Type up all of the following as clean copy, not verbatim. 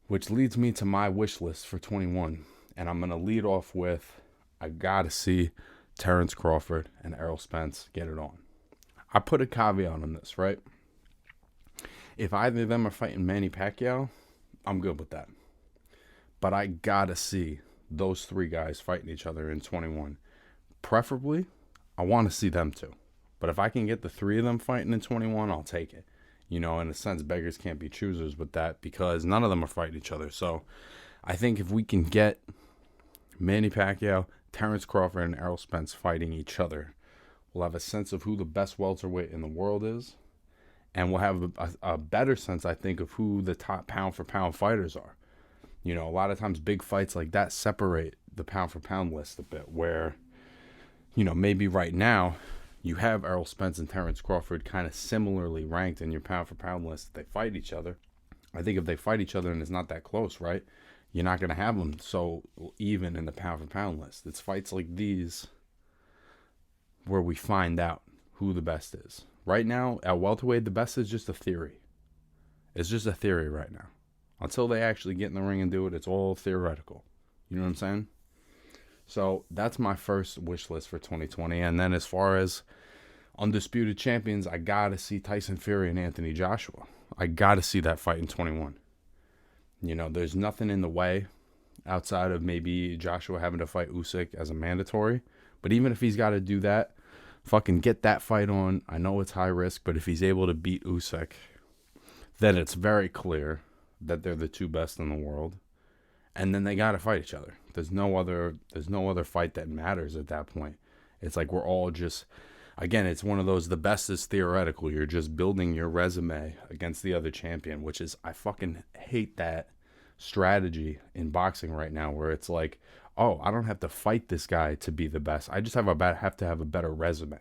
Which leads me to my wish list for 21. And I'm going to lead off with I got to see Terrence Crawford and Errol Spence get it on. I put a caveat on this, right? If either of them are fighting Manny Pacquiao, I'm good with that. But I got to see those three guys fighting each other in 21. Preferably, I want to see them too. But if I can get the three of them fighting in 21, I'll take it. You know, in a sense, beggars can't be choosers with that because none of them are fighting each other. So I think if we can get Manny Pacquiao, Terrence Crawford, and Errol Spence fighting each other, we'll have a sense of who the best welterweight in the world is. And we'll have a better sense, I think, of who the top pound for pound fighters are. You know, a lot of times big fights like that separate the pound for pound list a bit, where, you know, maybe right now you have Errol Spence and Terrence Crawford kind of similarly ranked in your pound for pound list. They fight each other. I think if they fight each other and it's not that close, right, you're not going to have them so even in the pound for pound list. It's fights like these where we find out who the best is. Right now, at welterweight, the best is just a theory. It's just a theory right now. Until they actually get in the ring and do it, it's all theoretical. You know what I'm saying? So that's my first wish list for 2020. And then as far as undisputed champions, I got to see Tyson Fury and Anthony Joshua. I got to see that fight in 21. You know, there's nothing in the way outside of maybe Joshua having to fight Usyk as a mandatory. But even if he's got to do that, fucking get that fight on. I know it's high risk, but if he's able to beat Usyk, then it's very clear that they're the two best in the world. And then they got to fight each other. There's no other fight that matters at that point. It's like we're all just, again, it's one of those, the best is theoretical. You're just building your resume against the other champion, which is, I fucking hate that strategy in boxing right now where it's like, oh, I don't have to fight this guy to be the best. I just have to have a better resume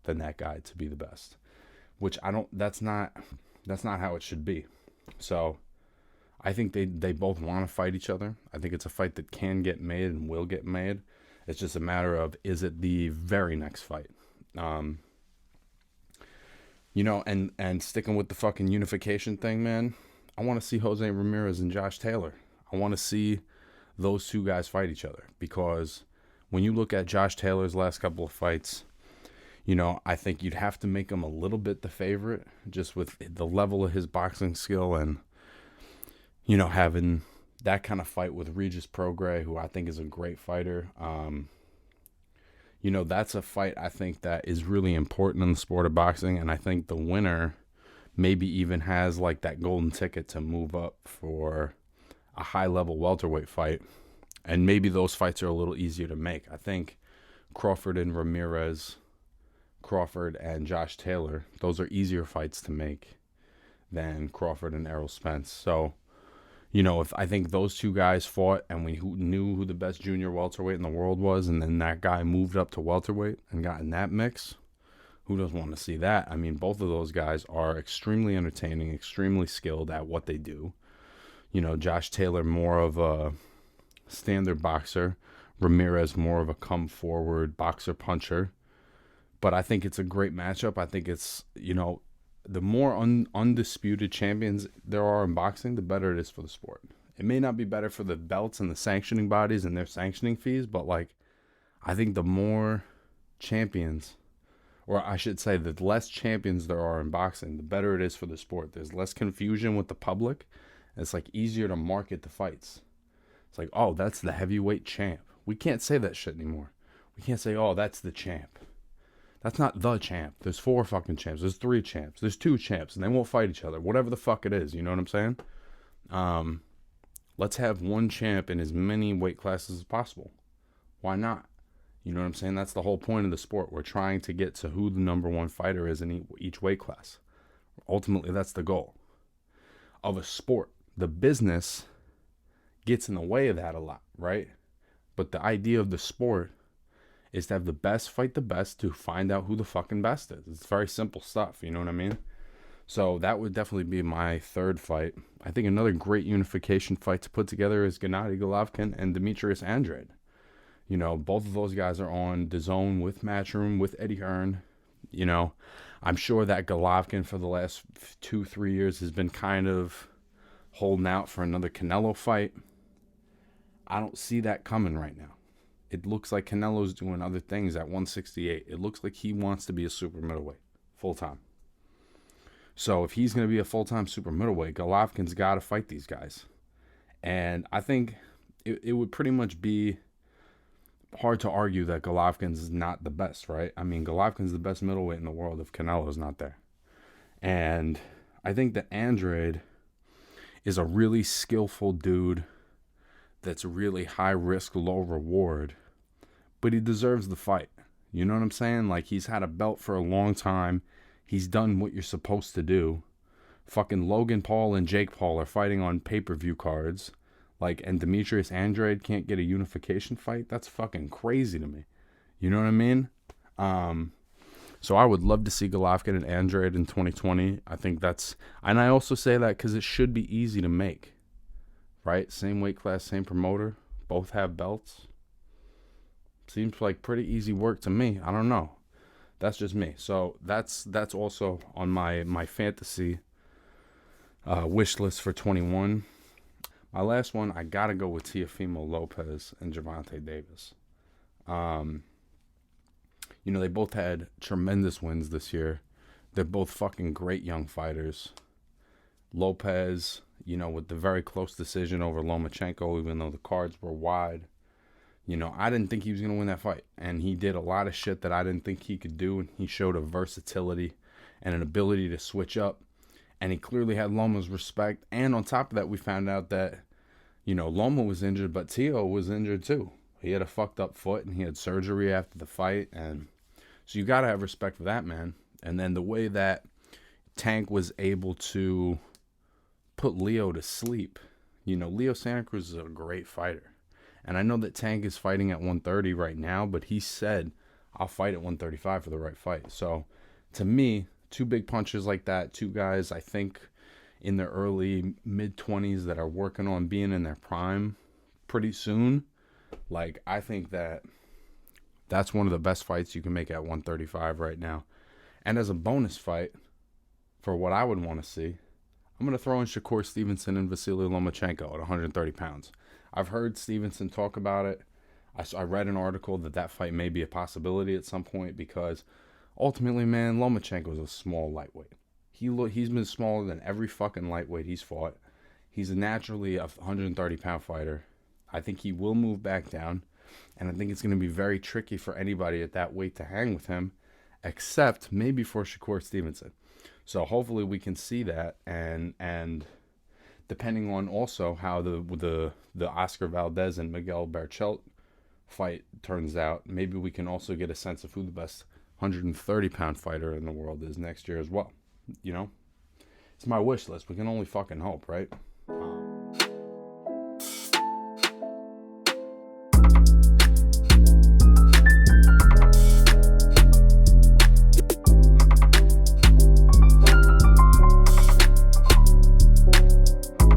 than that guy to be the best. Which that's not how it should be. So I think they both want to fight each other. I think it's a fight that can get made and will get made. It's just a matter of, is it the very next fight? You know, and sticking with the fucking unification thing, man, I want to see Jose Ramirez and Josh Taylor. I want to see those two guys fight each other because when you look at Josh Taylor's last couple of fights, you know, I think you'd have to make him a little bit the favorite just with the level of his boxing skill and, you know, having that kind of fight with Regis Prograis, who I think is a great fighter. You know, that's a fight I think that is really important in the sport of boxing, and I think the winner maybe even has like that golden ticket to move up for a high-level welterweight fight, and maybe those fights are a little easier to make. I think Crawford and Ramirez, Crawford and Josh Taylor, those are easier fights to make than Crawford and Errol Spence. So, you know, if I think those two guys fought and we knew who the best junior welterweight in the world was, and then that guy moved up to welterweight and got in that mix, who doesn't want to see that? I mean, both of those guys are extremely entertaining, extremely skilled at what they do. You know, Josh Taylor more of a standard boxer, Ramirez more of a come forward boxer puncher. But I think it's a great matchup. I think it's, you know, the more undisputed champions there are in boxing, the better it is for the sport. It may not be better for the belts and the sanctioning bodies and their sanctioning fees, but like, I think the more champions, or I should say the less champions there are in boxing, the better it is for the sport. There's less confusion with the public. It's like easier to market the fights. It's like, oh, that's the heavyweight champ. We can't say that shit anymore. We can't say, oh, that's the champ. That's not the champ. There's 4 fucking champs. There's 3 champs. There's 2 champs, and they won't fight each other. Whatever the fuck it is, you know what I'm saying? Let's have one champ in as many weight classes as possible. Why not? You know what I'm saying? That's the whole point of the sport. We're trying to get to who the number one fighter is in each weight class. Ultimately, that's the goal of a sport. The business gets in the way of that a lot, right? But the idea of the sport is to have the best fight the best to find out who the fucking best is. It's very simple stuff, you know what I mean? So that would definitely be my third fight. I think another great unification fight to put together is Gennady Golovkin and Demetrius Andrade. You know, both of those guys are on DAZN with Matchroom, with Eddie Hearn. You know, I'm sure that Golovkin for the last 2-3 years has been kind of holding out for another Canelo fight. I don't see that coming right now. It looks like Canelo's doing other things at 168. It looks like he wants to be a super middleweight full time. So if he's going to be a full time super middleweight, Golovkin's got to fight these guys. And I think it would pretty much be hard to argue that Golovkin's not the best, right? I mean, Golovkin's the best middleweight in the world if Canelo's not there. And I think that Andrade is a really skillful dude that's really high risk, low reward, but he deserves the fight. You know what I'm saying? Like, he's had a belt for a long time. He's done what you're supposed to do. Fucking Logan Paul and Jake Paul are fighting on pay-per-view cards. Like, and Demetrius Andrade can't get a unification fight? That's fucking crazy to me. You know what I mean? So I would love to see Golovkin and Andrade in 2020. I think that's... And I also say that because it should be easy to make. Right? Same weight class, same promoter. Both have belts. Seems like pretty easy work to me. I don't know. That's just me. So that's also on my fantasy wish list for 21. My last one, I gotta go with Teofimo Lopez and Gervonta Davis. You know, they both had tremendous wins this year. They're both fucking great young fighters. Lopez, you know, with the very close decision over Lomachenko, even though the cards were wide. You know, I didn't think he was going to win that fight. And he did a lot of shit that I didn't think he could do. And he showed a versatility and an ability to switch up. And he clearly had Loma's respect. And on top of that, we found out that, you know, Loma was injured, but Teo was injured too. He had a fucked up foot and he had surgery after the fight. And so you got to have respect for that, man. And then the way that Tank was able to put Leo to sleep. You know, Leo Santa Cruz is a great fighter. And I know that Tank is fighting at 130 right now, but he said, I'll fight at 135 for the right fight. So, to me, two big punches like that, two guys, I think, in their early, mid-20s that are working on being in their prime pretty soon. Like, I think that that's one of the best fights you can make at 135 right now. And as a bonus fight, for what I would want to see, I'm going to throw in Shakur Stevenson and Vasily Lomachenko at 130 pounds. I've heard Stevenson talk about it. I read an article that fight may be a possibility at some point because ultimately, man, Lomachenko is a small lightweight. He's been smaller than every fucking lightweight he's fought. He's naturally a 130-pound fighter. I think he will move back down, and I think it's going to be very tricky for anybody at that weight to hang with him, except maybe for Shakur Stevenson. So hopefully we can see that, and depending on also how the Oscar Valdez and Miguel Berchelt fight turns out, maybe we can also get a sense of who the best 130-pound fighter in the world is next year as well. You know? It's my wish list. We can only fucking hope, right?